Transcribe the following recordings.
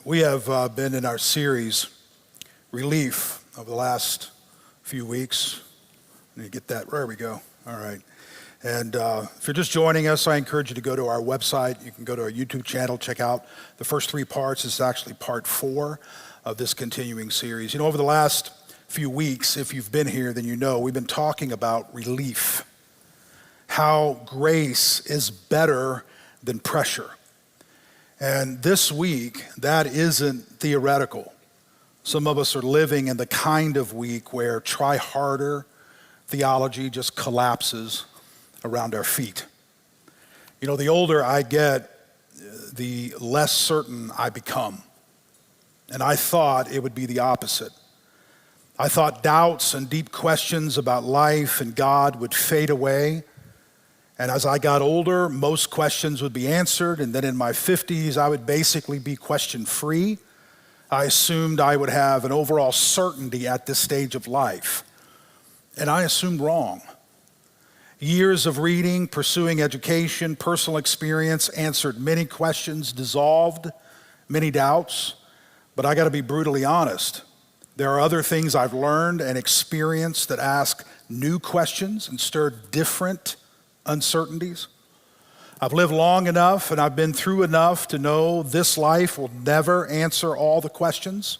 We have been in our series, Relief, over the last few weeks. Let me get that. There we go. All right. And if you're just joining us, I encourage you to go to our website. You can go to our YouTube channel, check out the first three parts. It's actually part 4 of this continuing series. You know, over the last few weeks, if you've been here, then you know we've been talking about relief, how grace is better than pressure. And this week, that isn't theoretical. Some of us are living in the kind of week where try harder theology just collapses around our feet. You know, the older I get, the less certain I become. And I thought it would be the opposite. I thought doubts and deep questions about life and God would fade away. And as I got older, most questions would be answered. And then in my 50s, I would basically be question-free. I assumed I would have an overall certainty at this stage of life. And I assumed wrong. Years of reading, pursuing education, personal experience answered many questions, dissolved many doubts. But I got to be brutally honest. There are other things I've learned and experienced that ask new questions and stir different uncertainties. I've lived long enough and I've been through enough to know this life will never answer all the questions,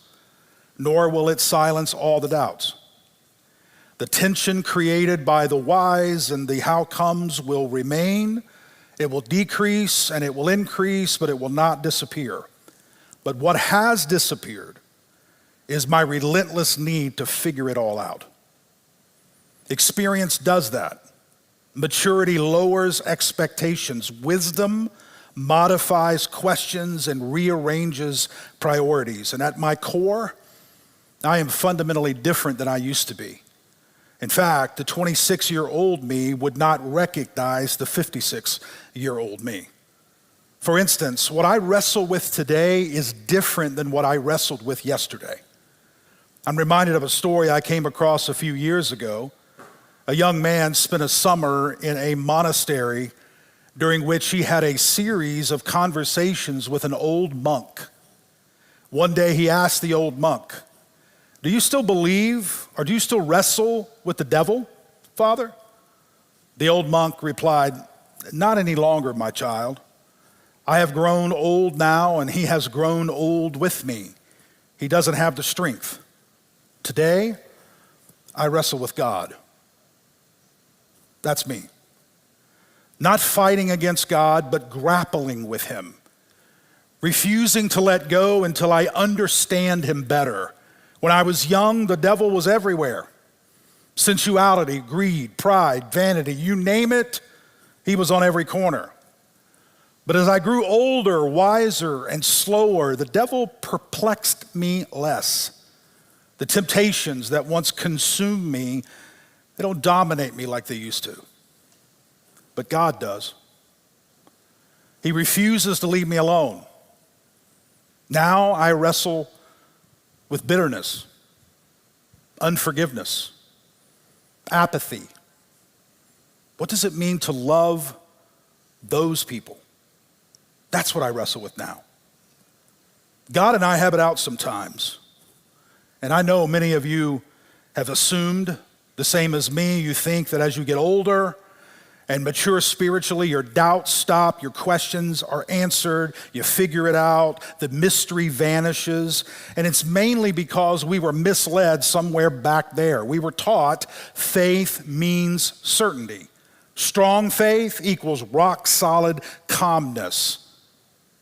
nor will it silence all the doubts. The tension created by the whys and the how comes will remain. It will decrease and it will increase, but it will not disappear. But what has disappeared is my relentless need to figure it all out. Experience does that. Maturity lowers expectations. Wisdom modifies questions and rearranges priorities. And at my core, I am fundamentally different than I used to be. In fact, the 26-year-old me would not recognize the 56-year-old me. For instance, what I wrestle with today is different than what I wrestled with yesterday. I'm reminded of a story I came across a few years ago. A young man spent a summer in a monastery during which he had a series of conversations with an old monk. One day he asked the old monk, "Do you still believe or do you still wrestle with the devil, Father?" The old monk replied, "Not any longer, my child. I have grown old now and he has grown old with me. He doesn't have the strength. Today, I wrestle with God." That's me. Not fighting against God, but grappling with him. Refusing to let go until I understand him better. When I was young, the devil was everywhere. Sensuality, greed, pride, vanity, you name it, he was on every corner. But as I grew older, wiser, and slower, the devil perplexed me less. The temptations that once consumed me, they don't dominate me like they used to. But God does. He refuses to leave me alone. Now I wrestle with bitterness, unforgiveness, apathy. What does it mean to love those people? That's what I wrestle with now. God and I have it out sometimes. And I know many of you have assumed the same as me. You think that as you get older and mature spiritually, your doubts stop, your questions are answered, you figure it out, the mystery vanishes. And it's mainly because we were misled somewhere back there. We were taught faith means certainty. Strong faith equals rock solid calmness.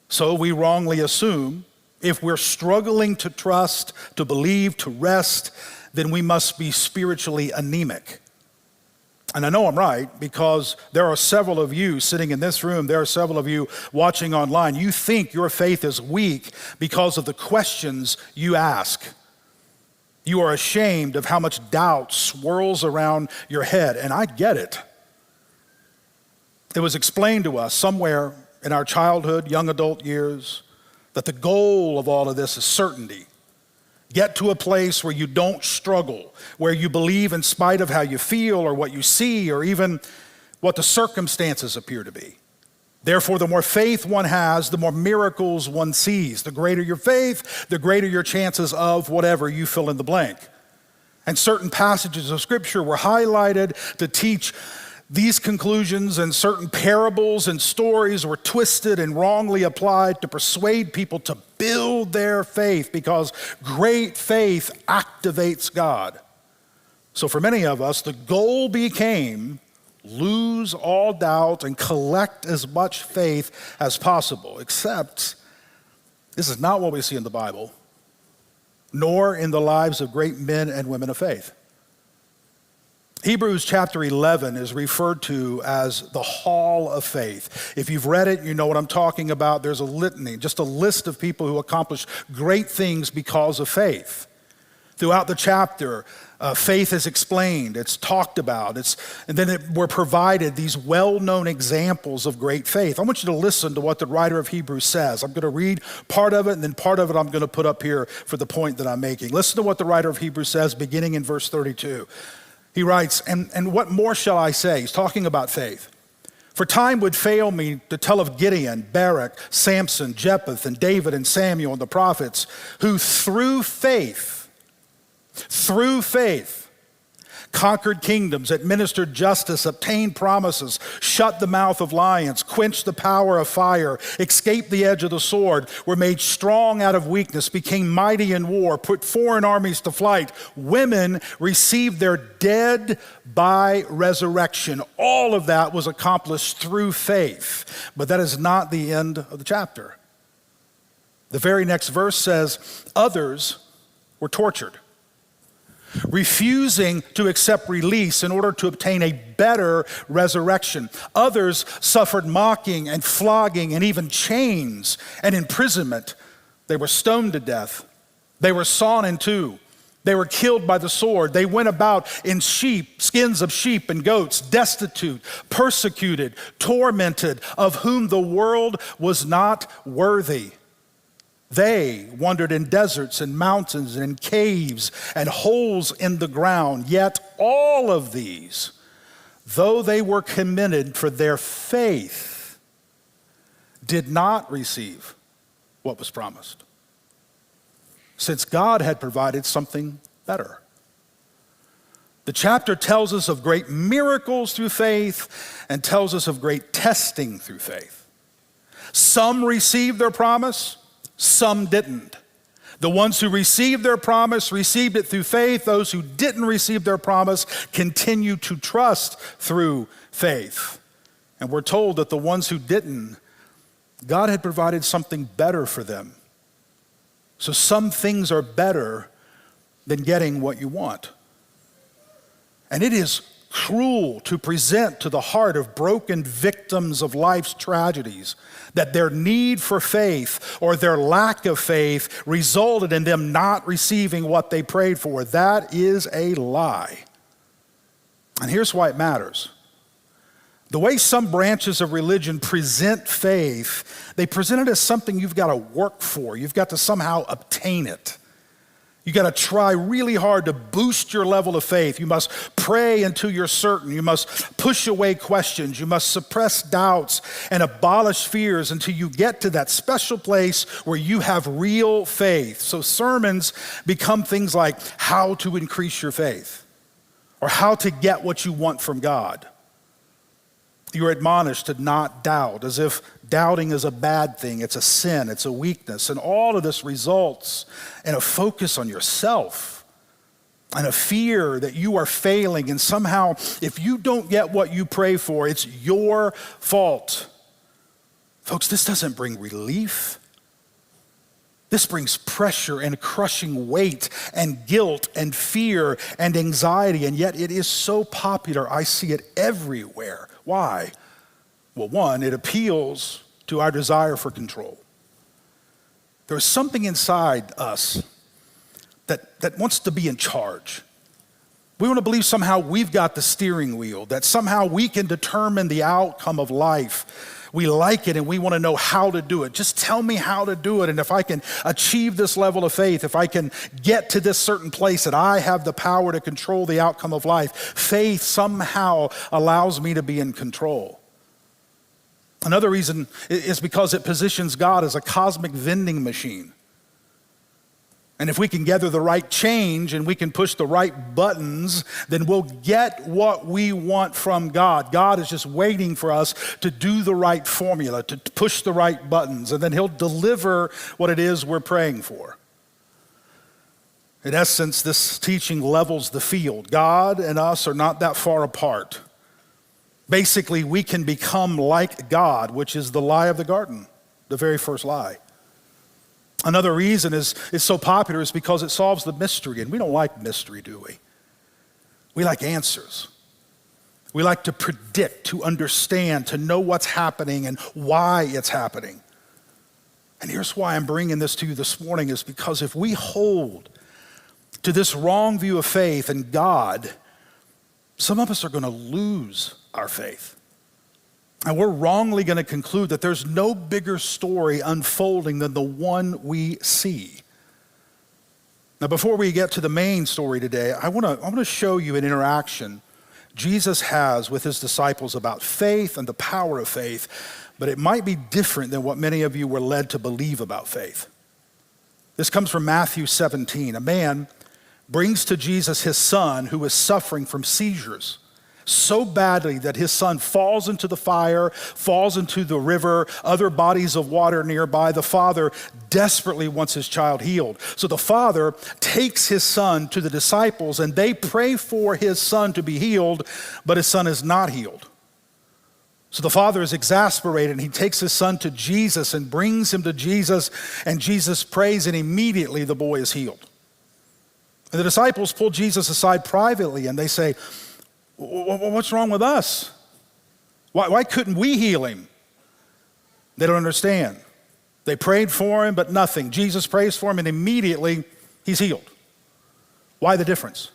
So we wrongly assume if we're struggling to trust, to believe, to rest, then we must be spiritually anemic. And I know I'm right because there are several of you sitting in this room, there are several of you watching online. You think your faith is weak because of the questions you ask. You are ashamed of how much doubt swirls around your head, and I get it. It was explained to us somewhere in our childhood, young adult years, that the goal of all of this is certainty. Get to a place where you don't struggle, where you believe in spite of how you feel or what you see or even what the circumstances appear to be. Therefore, the more faith one has, the more miracles one sees. The greater your faith, the greater your chances of whatever you fill in the blank. And certain passages of Scripture were highlighted to teach these conclusions, and certain parables and stories were twisted and wrongly applied to persuade people to build their faith, because great faith activates God. So for many of us, the goal became lose all doubt and collect as much faith as possible, except this is not what we see in the Bible, nor in the lives of great men and women of faith. Hebrews chapter 11 is referred to as the hall of faith. If you've read it, you know what I'm talking about. There's a litany, just a list of people who accomplished great things because of faith. Throughout the chapter, faith is explained, it's talked about, and then we're provided these well-known examples of great faith. I want you to listen to what the writer of Hebrews says. I'm going to read part of it, and then part of it I'm going to put up here for the point that I'm making. Listen to what the writer of Hebrews says, beginning in verse 32. He writes, and what more shall I say? He's talking about faith. For time would fail me to tell of Gideon, Barak, Samson, Jephthah, and David, and Samuel, and the prophets, who through faith, conquered kingdoms, administered justice, obtained promises, shut the mouth of lions, quenched the power of fire, escaped the edge of the sword, were made strong out of weakness, became mighty in war, put foreign armies to flight. Women received their dead by resurrection. All of that was accomplished through faith. But that is not the end of the chapter. The very next verse says, others were tortured, refusing to accept release in order to obtain a better resurrection. Others suffered mocking and flogging and even chains and imprisonment. They were stoned to death. They were sawn in two. They were killed by the sword. They went about in skins of sheep and goats, destitute, persecuted, tormented, of whom the world was not worthy. They wandered in deserts and mountains and in caves and holes in the ground. Yet all of these, though they were commended for their faith, did not receive what was promised, since God had provided something better. The chapter tells us of great miracles through faith and tells us of great testing through faith. Some received their promise, some didn't. The ones who received their promise received it through faith. Those who didn't receive their promise continue to trust through faith. And we're told that the ones who didn't, God had provided something better for them. So some things are better than getting what you want. And it is cruel to present to the heart of broken victims of life's tragedies that their need for faith or their lack of faith resulted in them not receiving what they prayed for. That is a lie. And here's why it matters. The way some branches of religion present faith, they present it as something you've got to work for. You've got to somehow obtain it. You got to try really hard to boost your level of faith. You must pray until you're certain. You must push away questions. You must suppress doubts and abolish fears until you get to that special place where you have real faith. So sermons become things like how to increase your faith or how to get what you want from God. You're admonished to not doubt, as if doubting is a bad thing. It's a sin. It's a weakness. And all of this results in a focus on yourself and a fear that you are failing. And somehow, if you don't get what you pray for, it's your fault. Folks, this doesn't bring relief. This brings pressure and crushing weight and guilt and fear and anxiety. And yet it is so popular. I see it everywhere. Why? Well, one, it appeals to our desire for control. There's something inside us that wants to be in charge. We want to believe somehow we've got the steering wheel, that somehow we can determine the outcome of life. We like it and we want to know how to do it. Just tell me how to do it. And if I can achieve this level of faith, if I can get to this certain place that I have the power to control the outcome of life, faith somehow allows me to be in control. Another reason is because it positions God as a cosmic vending machine. And if we can gather the right change and we can push the right buttons, then we'll get what we want from God. God is just waiting for us to do the right formula, to push the right buttons, and then he'll deliver what it is we're praying for. In essence, this teaching levels the field. God and us are not that far apart. Basically, we can become like God, which is the lie of the garden, the very first lie. Another reason it's so popular is because it solves the mystery, and we don't like mystery, do we? We like answers. We like to predict, to understand, to know what's happening and why it's happening. And here's why I'm bringing this to you this morning, is because if we hold to this wrong view of faith and God, some of us are going to lose our faith. And we're wrongly going to conclude that there's no bigger story unfolding than the one we see. Now, before we get to the main story today, I want to show you an interaction Jesus has with his disciples about faith and the power of faith, but it might be different than what many of you were led to believe about faith. This comes from Matthew 17. A man brings to Jesus his son who is suffering from seizures so badly that his son falls into the fire, falls into the river, other bodies of water nearby. The father desperately wants his child healed. So the father takes his son to the disciples and they pray for his son to be healed, but his son is not healed. So the father is exasperated and he takes his son to Jesus and brings him to Jesus, and Jesus prays and immediately the boy is healed. And the disciples pull Jesus aside privately and they say, "What's wrong with us? Why couldn't we heal him?" They don't understand. They prayed for him, but nothing. Jesus prays for him, and immediately he's healed. Why the difference?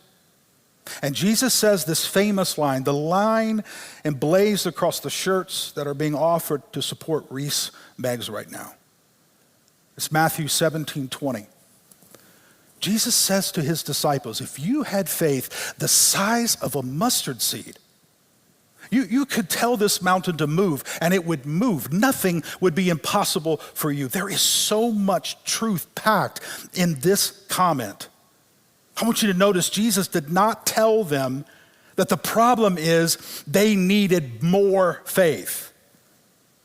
And Jesus says this famous line, the line emblazoned across the shirts that are being offered to support Reese Meggs right now. It's Matthew 17:20. Jesus says to his disciples, if you had faith the size of a mustard seed, you could tell this mountain to move and it would move. Nothing would be impossible for you. There is so much truth packed in this comment. I want you to notice Jesus did not tell them that the problem is they needed more faith.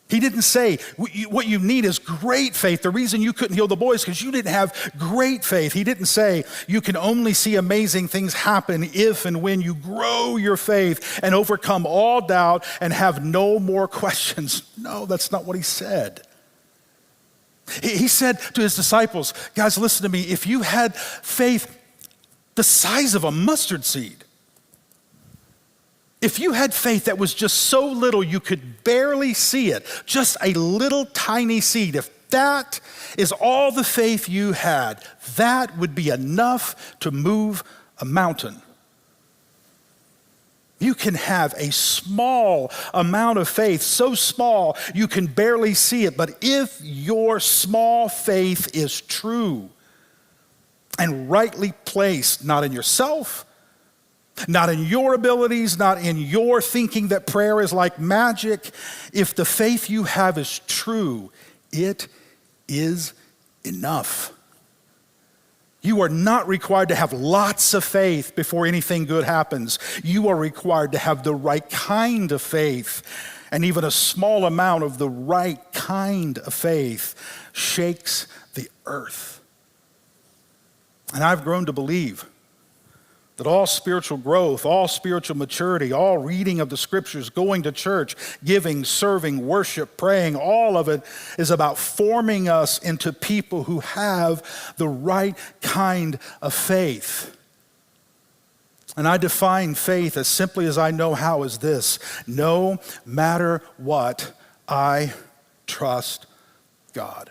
He didn't say, what you need is great faith. The reason you couldn't heal the boy is because you didn't have great faith. He didn't say, you can only see amazing things happen if and when you grow your faith and overcome all doubt and have no more questions. No, that's not what he said. He said to his disciples, guys, listen to me. If you had faith the size of a mustard seed, if you had faith that was just so little you could barely see it, just a little tiny seed, if that is all the faith you had, that would be enough to move a mountain. You can have a small amount of faith, so small you can barely see it, but if your small faith is true and rightly placed, not in yourself, not in your abilities, not in your thinking that prayer is like magic. If the faith you have is true, it is enough. You are not required to have lots of faith before anything good happens. You are required to have the right kind of faith, and even a small amount of the right kind of faith shakes the earth. And I've grown to believe that all spiritual growth, all spiritual maturity, all reading of the scriptures, going to church, giving, serving, worship, praying, all of it is about forming us into people who have the right kind of faith. And I define faith as simply as I know how is this: no matter what, I trust God.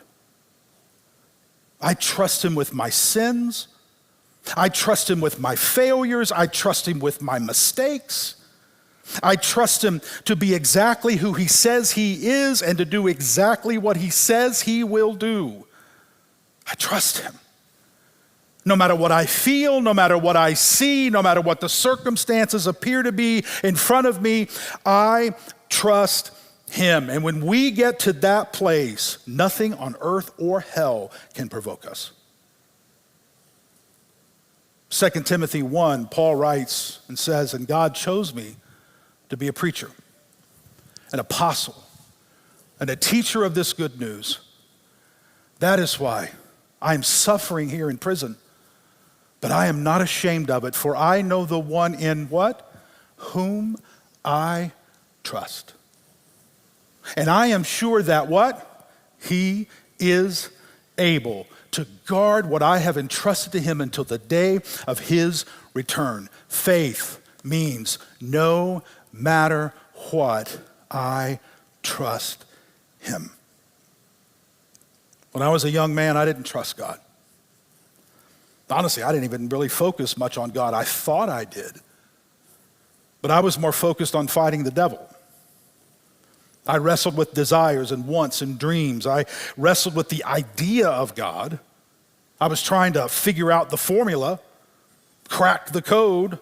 I trust him with my sins. I trust him with my failures. I trust him with my mistakes. I trust him to be exactly who he says he is and to do exactly what he says he will do. I trust him. No matter what I feel, no matter what I see, no matter what the circumstances appear to be in front of me, I trust him. And when we get to that place, nothing on earth or hell can provoke us. 2 Timothy 1, Paul writes and says, and God chose me to be a preacher, an apostle, and a teacher of this good news. That is why I am suffering here in prison, but I am not ashamed of it, for I know the one in what? Whom I trust. And I am sure that what? He is able to guard what I have entrusted to him until the day of his return. Faith means no matter what, I trust him. When I was a young man, I didn't trust God. Honestly, I didn't even really focus much on God. I thought I did. But I was more focused on fighting the devil. I wrestled with desires and wants and dreams. I wrestled with the idea of God. I was trying to figure out the formula, crack the code,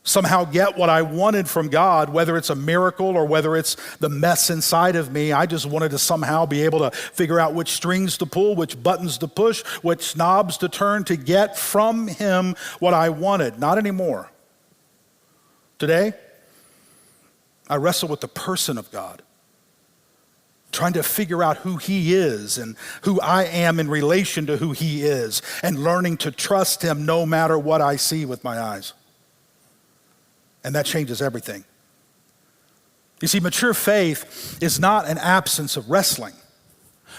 somehow get what I wanted from God, whether it's a miracle or whether it's the mess inside of me. I just wanted to somehow be able to figure out which strings to pull, which buttons to push, which knobs to turn to get from him what I wanted. Not anymore. Today, I wrestle with the person of God, trying to figure out who he is and who I am in relation to who he is, and learning to trust him no matter what I see with my eyes. And that changes everything. You see, mature faith is not an absence of wrestling.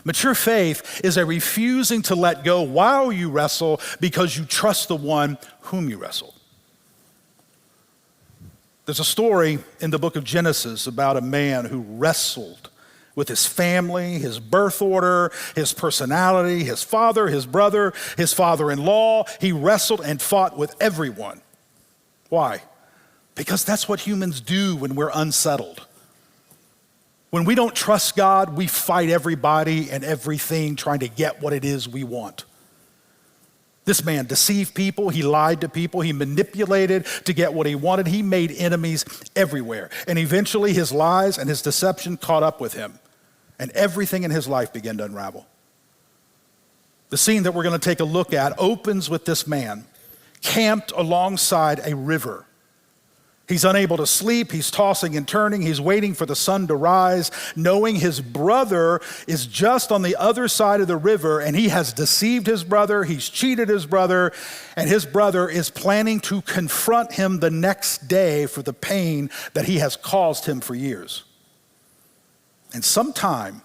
Mature faith is a refusing to let go while you wrestle because you trust the one whom you wrestle. There's a story in the book of Genesis about a man who wrestled with his family, his birth order, his personality, his father, his brother, his father-in-law. He wrestled and fought with everyone. Why? Because that's what humans do when we're unsettled. When we don't trust God, we fight everybody and everything trying to get what it is we want. This man deceived people, he lied to people, he manipulated to get what he wanted. He made enemies everywhere. And eventually his lies and his deception caught up with him. And everything in his life began to unravel. The scene that we're going to take a look at opens with this man camped alongside a river. He's unable to sleep, he's tossing and turning, he's waiting for the sun to rise, knowing his brother is just on the other side of the river, and he has deceived his brother, he's cheated his brother, and his brother is planning to confront him the next day for the pain that he has caused him for years. And sometime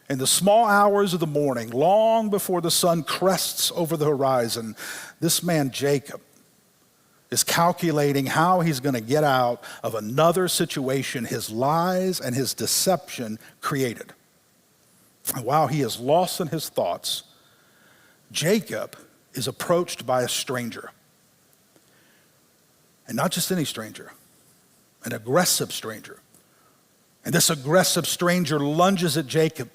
in the small hours of the morning, long before the sun crests over the horizon, this man Jacob is calculating how he's going to get out of another situation his lies and his deception created. And while he is lost in his thoughts, Jacob is approached by a stranger. And not just any stranger, an aggressive stranger. And this aggressive stranger lunges at Jacob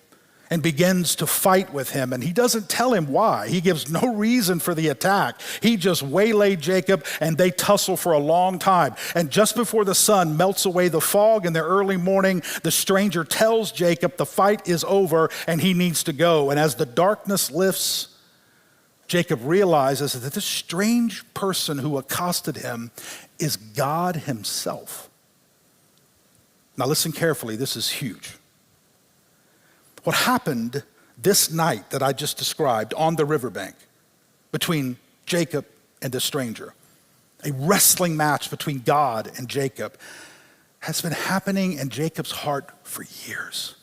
and begins to fight with him. And he doesn't tell him why. He gives no reason for the attack. He just waylaid Jacob and they tussle for a long time. And just before the sun melts away the fog in the early morning, the stranger tells Jacob the fight is over and he needs to go. And as the darkness lifts, Jacob realizes that this strange person who accosted him is God himself. Now listen carefully, this is huge. What happened this night that I just described on the riverbank between Jacob and the stranger, a wrestling match between God and Jacob, has been happening in Jacob's heart for years.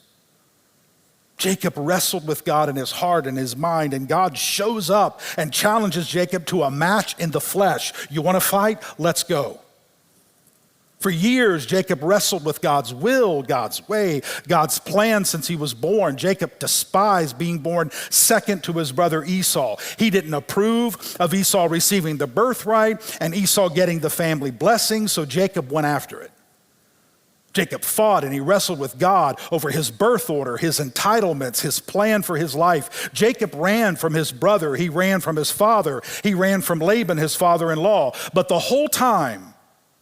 Jacob wrestled with God in his heart and his mind, and God shows up and challenges Jacob to a match in the flesh. You want to fight? Let's go. For years, Jacob wrestled with God's will, God's way, God's plan since he was born. Jacob despised being born second to his brother Esau. He didn't approve of Esau receiving the birthright and Esau getting the family blessing, so Jacob went after it. Jacob fought and he wrestled with God over his birth order, his entitlements, his plan for his life. Jacob ran from his brother. He ran from his father. He ran from Laban, his father-in-law. But the whole time,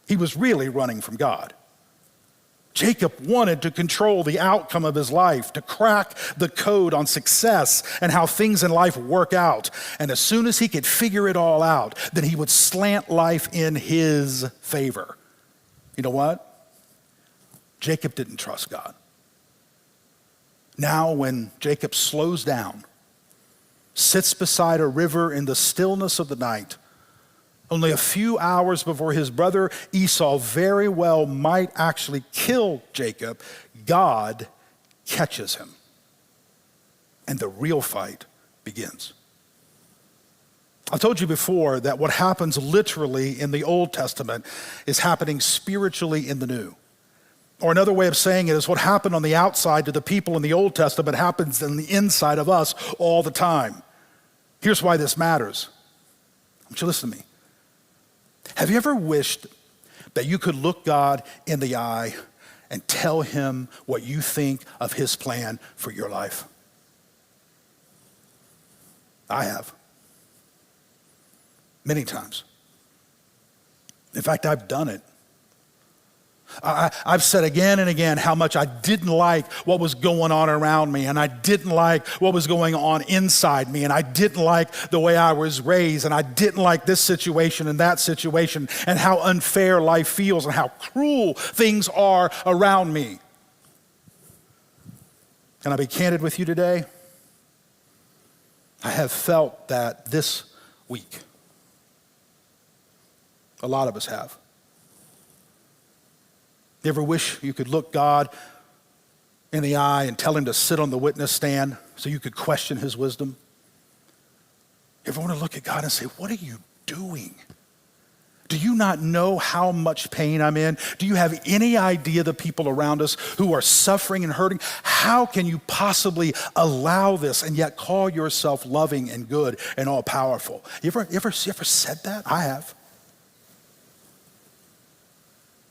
he was really running from God. Jacob wanted to control the outcome of his life, to crack the code on success and how things in life work out. And as soon as he could figure it all out, then he would slant life in his favor. You know what? Jacob didn't trust God. Now when Jacob slows down, sits beside a river in the stillness of the night, only a few hours before his brother Esau very well might actually kill Jacob, God catches him. And the real fight begins. I told you before that what happens literally in the Old Testament is happening spiritually in the New. Or another way of saying it is what happened on the outside to the people in the Old Testament happens in the inside of us all the time. Here's why this matters. I want you to listen to me. Have you ever wished that you could look God in the eye and tell him what you think of his plan for your life? I have. Many times. In fact, I've done it. I've said again and again how much I didn't like what was going on around me, and I didn't like what was going on inside me, and I didn't like the way I was raised, and I didn't like this situation and that situation, and how unfair life feels and how cruel things are around me. Can I be candid with you today? I have felt that this week. A lot of us have. You ever wish you could look God in the eye and tell him to sit on the witness stand so you could question his wisdom? You ever want to look at God and say, what are you doing? Do you not know how much pain I'm in? Do you have any idea the people around us who are suffering and hurting? How can you possibly allow this and yet call yourself loving and good and all powerful? You ever said that? I have.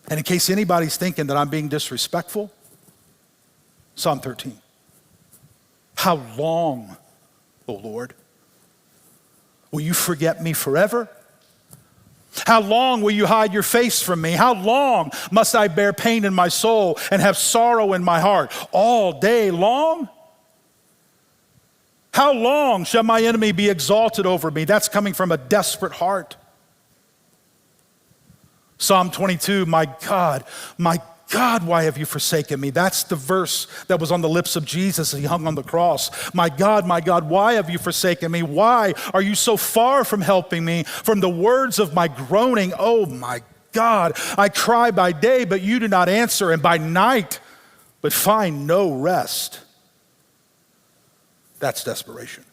And in case anybody's thinking that I'm being disrespectful, Psalm 13. How long, O Lord, will you forget me forever? How long will you hide your face from me? How long must I bear pain in my soul and have sorrow in my heart? All day long? How long shall my enemy be exalted over me? That's coming from a desperate heart. Psalm 22, my God, why have you forsaken me? That's the verse that was on the lips of Jesus as he hung on the cross. My God, why have you forsaken me? Why are you so far from helping me? From the words of my groaning, oh my God, I cry by day, but you do not answer, and by night, but find no rest. That's desperation.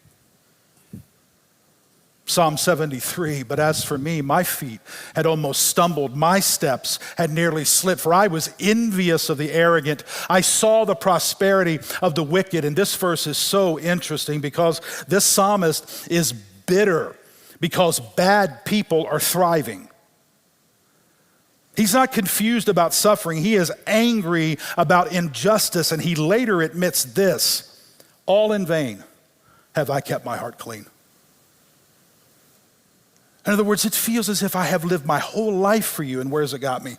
Psalm 73, but as for me, my feet had almost stumbled. My steps had nearly slipped, for I was envious of the arrogant. I saw the prosperity of the wicked. And this verse is so interesting because this psalmist is bitter because bad people are thriving. He's not confused about suffering. He is angry about injustice. And he later admits this, all in vain have I kept my heart clean. In other words, it feels as if I have lived my whole life for you, and where's it got me?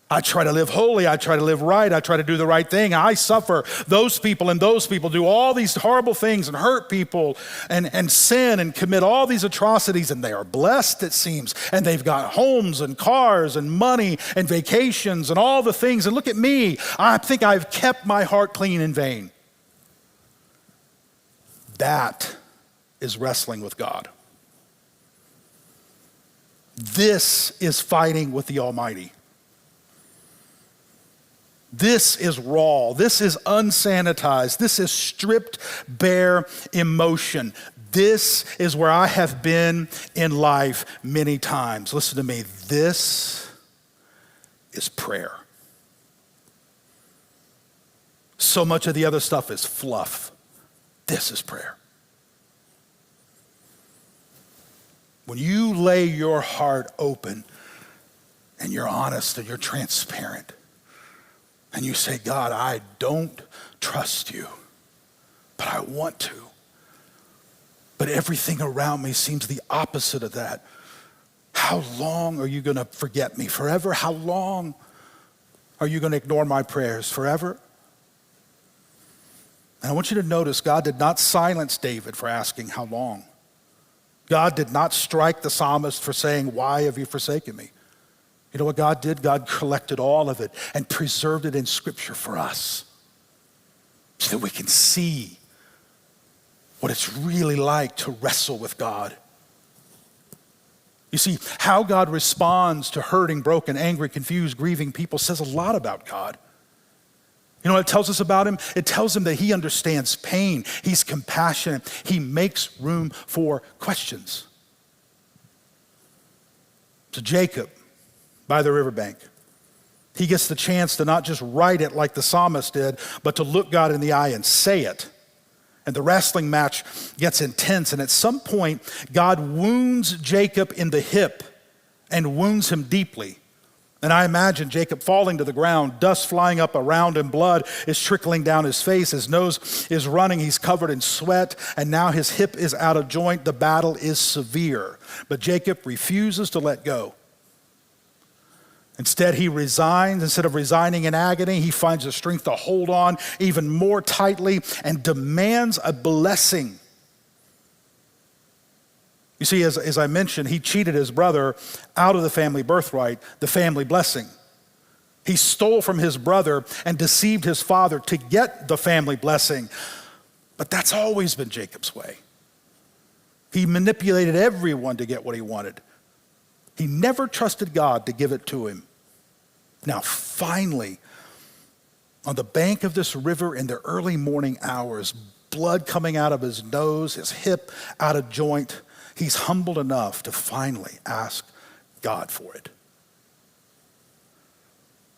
I try to live holy, I try to live right, I try to do the right thing, I suffer. Those people do all these horrible things and hurt people and sin and commit all these atrocities, and they are blessed, it seems, and they've got homes and cars and money and vacations and all the things, and look at me, I think I've kept my heart clean in vain. That is wrestling with God. This is fighting with the Almighty. This is raw. This is unsanitized. This is stripped bare emotion. This is where I have been in life many times. Listen to me. This is prayer. So much of the other stuff is fluff. This is prayer. When you lay your heart open and you're honest and you're transparent and you say, God, I don't trust you, but I want to. But everything around me seems the opposite of that. How long are you going to forget me? Forever? How long? Are you going to ignore my prayers forever? And I want you to notice God did not silence David for asking how long. God did not strike the psalmist for saying, why have you forsaken me? You know what God did? God collected all of it and preserved it in Scripture for us so that we can see what it's really like to wrestle with God. You see, how God responds to hurting, broken, angry, confused, grieving people says a lot about God. You know what it tells us about him? It tells him that he understands pain. He's compassionate. He makes room for questions. So Jacob, by the riverbank, he gets the chance to not just write it like the psalmist did, but to look God in the eye and say it. And the wrestling match gets intense. And at some point, God wounds Jacob in the hip and wounds him deeply. And I imagine Jacob falling to the ground, dust flying up around him, blood is trickling down his face, his nose is running, he's covered in sweat, and now his hip is out of joint. The battle is severe. But Jacob refuses to let go. Instead, he resigns. Instead of resigning in agony, he finds the strength to hold on even more tightly and demands a blessing. You see, as I mentioned, he cheated his brother out of the family birthright, the family blessing. He stole from his brother and deceived his father to get the family blessing. But that's always been Jacob's way. He manipulated everyone to get what he wanted. He never trusted God to give it to him. Now, finally, on the bank of this river in the early morning hours, blood coming out of his nose, his hip out of joint, he's humbled enough to finally ask God for it.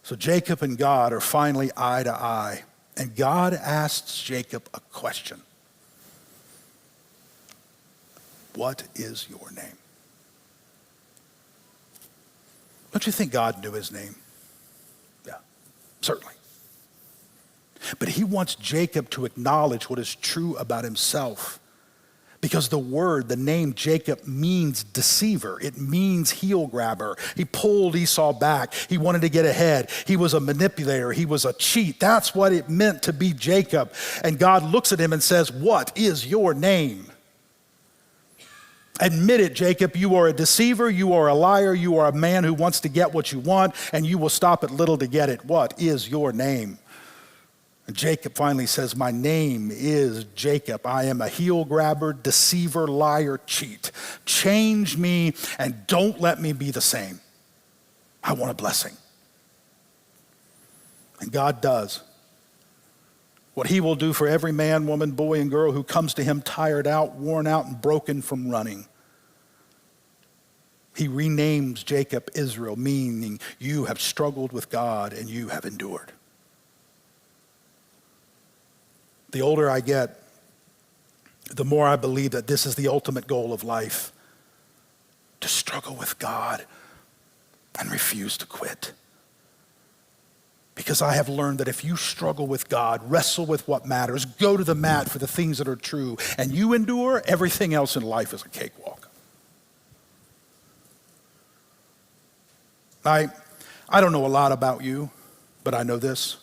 So Jacob and God are finally eye to eye, and God asks Jacob a question. What is your name? Don't you think God knew his name? Yeah, certainly. But he wants Jacob to acknowledge what is true about himself. Because the name Jacob means deceiver. It means heel grabber. He pulled Esau back. He wanted to get ahead. He was a manipulator. He was a cheat. That's what it meant to be Jacob. And God looks at him and says, what is your name? Admit it, Jacob. You are a deceiver. You are a liar. You are a man who wants to get what you want, and you will stop at little to get it. What is your name? And Jacob finally says, my name is Jacob. I am a heel grabber, deceiver, liar, cheat. Change me and don't let me be the same. I want a blessing. And God does what he will do for every man, woman, boy, and girl who comes to him tired out, worn out, and broken from running. He renames Jacob Israel, meaning you have struggled with God and you have endured. The older I get, the more I believe that this is the ultimate goal of life, to struggle with God and refuse to quit. Because I have learned that if you struggle with God, wrestle with what matters, go to the mat for the things that are true, and you endure, everything else in life is a cakewalk. I don't know a lot about you, but I know this.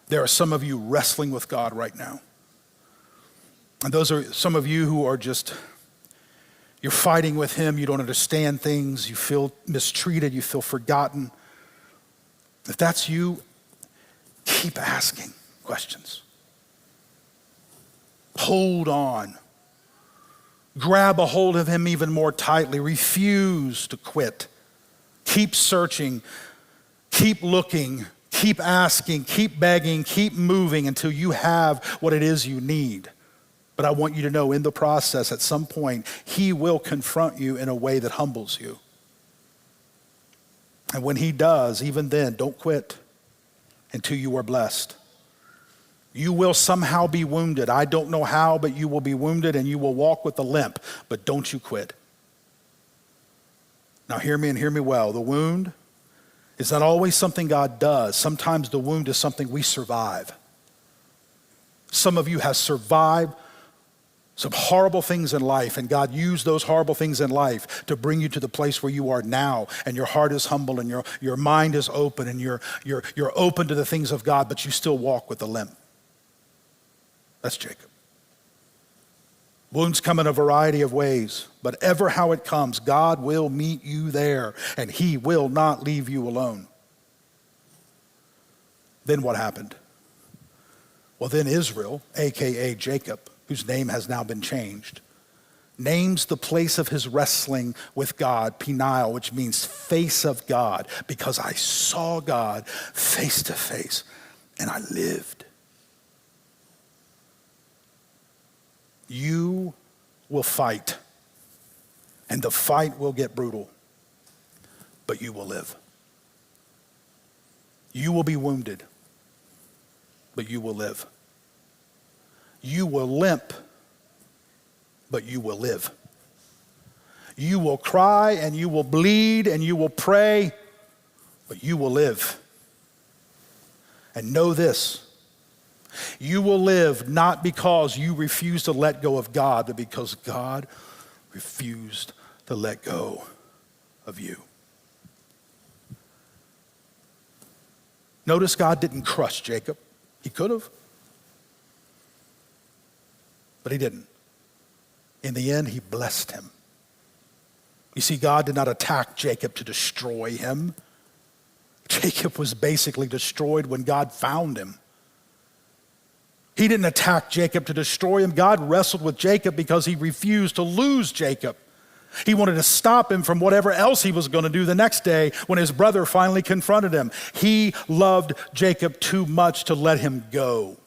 There are some of you wrestling with God right now. And those are some of you who are you're fighting with him, you don't understand things, you feel mistreated, you feel forgotten. If that's you, keep asking questions. Hold on. Grab a hold of him even more tightly. Refuse to quit. Keep searching. Keep looking. Keep asking. Keep begging. Keep moving until you have what it is you need. But I want you to know in the process, at some point, he will confront you in a way that humbles you. And when he does, even then, don't quit until you are blessed. You will somehow be wounded. I don't know how, but you will be wounded and you will walk with a limp. But don't you quit. Now hear me and hear me well. The wound is not always something God does. Sometimes the wound is something we survive. Some of you have survived some horrible things in life, and God used those horrible things in life to bring you to the place where you are now, and your heart is humble, and your mind is open, and you're open to the things of God, but you still walk with a limp. That's Jacob. Wounds come in a variety of ways, but ever how it comes, God will meet you there, and he will not leave you alone. Then what happened? Well, then Israel, a.k.a. Jacob, whose name has now been changed, names the place of his wrestling with God, Peniel, which means face of God, because I saw God face to face, and I lived. You will fight, and the fight will get brutal, but you will live. You will be wounded, but you will live. You will limp, but you will live. You will cry, and you will bleed, and you will pray, but you will live. And know this: you will live not because you refuse to let go of God, but because God refused to let go of you. Notice God didn't crush Jacob. He could have, but he didn't. In the end, he blessed him. You see, God did not attack Jacob to destroy him. Jacob was basically destroyed when God found him. He didn't attack Jacob to destroy him. God wrestled with Jacob because he refused to lose Jacob. He wanted to stop him from whatever else he was going to do the next day when his brother finally confronted him. He loved Jacob too much to let him go.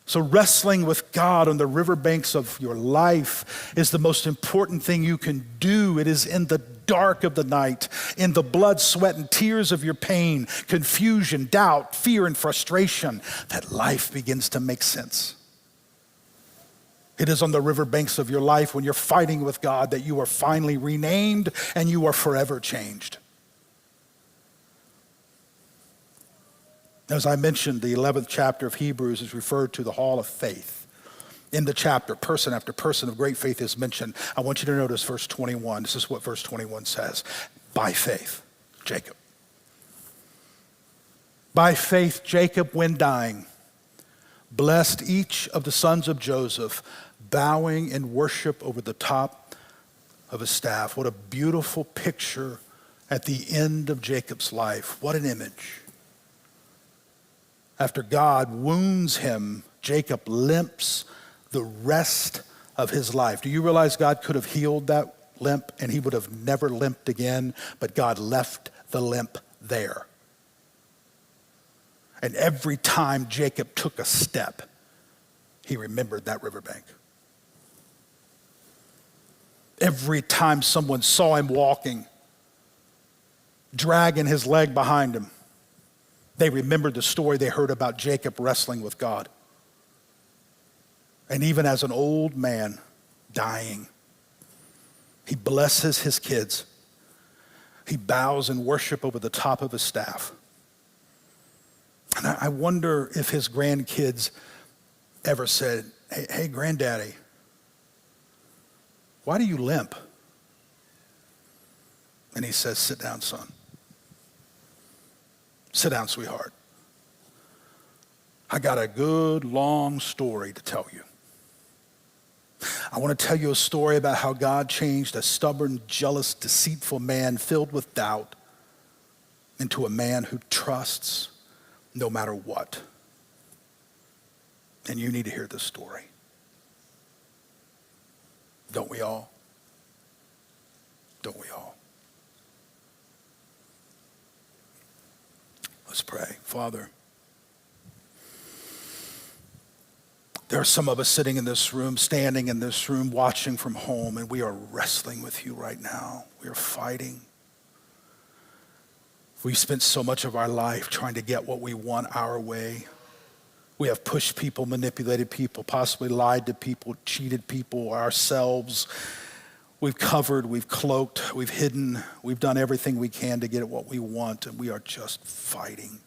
So wrestling with God on the riverbanks of your life is the most important thing you can do. It is in the dark of the night, in the blood, sweat, and tears of your pain, confusion, doubt, fear, and frustration that life begins to make sense. It is on the riverbanks of your life when you're fighting with God that you are finally renamed and you are forever changed. As I mentioned, the 11th chapter of Hebrews is referred to the hall of faith. In the chapter, person after person of great faith is mentioned. I want you to notice verse 21. This is what verse 21 says. By faith, Jacob. By faith, Jacob, when dying, blessed each of the sons of Joseph, bowing in worship over the top of his staff. What a beautiful picture at the end of Jacob's life. What an image. After God wounds him, Jacob limps the rest of his life. Do you realize God could have healed that limp and he would have never limped again, but God left the limp there. And every time Jacob took a step, he remembered that riverbank. Every time someone saw him walking, dragging his leg behind him, they remembered the story they heard about Jacob wrestling with God. And even as an old man dying, he blesses his kids. He bows in worship over the top of his staff. And I wonder if his grandkids ever said, hey, granddaddy, why do you limp? And he says, sit down, son. Sit down, sweetheart. I got a good, long story to tell you. I want to tell you a story about how God changed a stubborn, jealous, deceitful man filled with doubt into a man who trusts no matter what. And you need to hear this story. Don't we all? Don't we all? Let's pray. Father, there are some of us sitting in this room, standing in this room, watching from home, and we are wrestling with you right now. We are fighting. We've spent so much of our life trying to get what we want our way. We have pushed people, manipulated people, possibly lied to people, cheated people, ourselves. We've covered, we've cloaked, we've hidden, we've done everything we can to get what we want, and we are just fighting.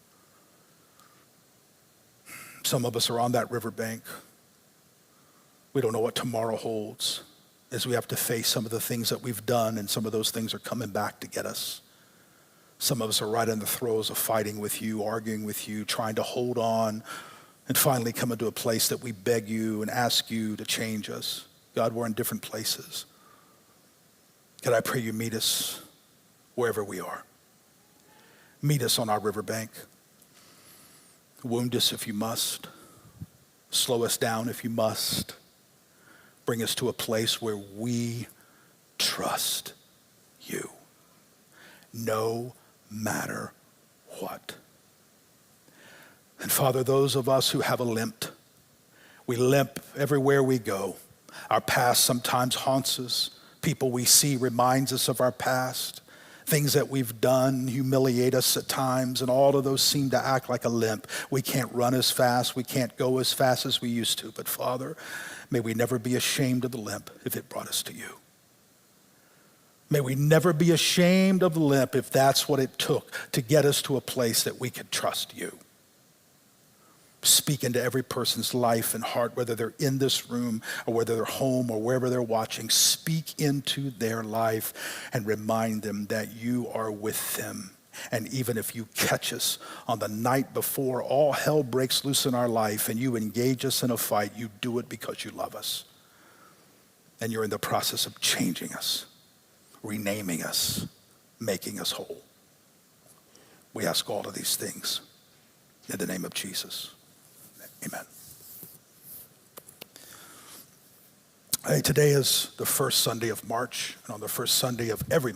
Some of us are on that riverbank. We don't know what tomorrow holds as we have to face some of the things that we've done, and some of those things are coming back to get us. Some of us are right in the throes of fighting with you, arguing with you, trying to hold on, and finally coming to a place that we beg you and ask you to change us. God, we're in different places. God, I pray you meet us wherever we are. Meet us on our riverbank. Wound us if you must. Slow us down if you must. Bring us to a place where we trust you, no matter what. And Father, those of us who have a limp, we limp everywhere we go. Our past sometimes haunts us. People we see reminds us of our past. Things that we've done humiliate us at times, and all of those seem to act like a limp. We can't run as fast. We can't go as fast as we used to. But Father, may we never be ashamed of the limp if it brought us to you. May we never be ashamed of the limp if that's what it took to get us to a place that we could trust you. Speak into every person's life and heart, whether they're in this room or whether they're home or wherever they're watching. Speak into their life and remind them that you are with them. And even if you catch us on the night before all hell breaks loose in our life and you engage us in a fight, you do it because you love us. And you're in the process of changing us, renaming us, making us whole. We ask all of these things in the name of Jesus. Amen. Hey, today is the first Sunday of March, and on the first Sunday of every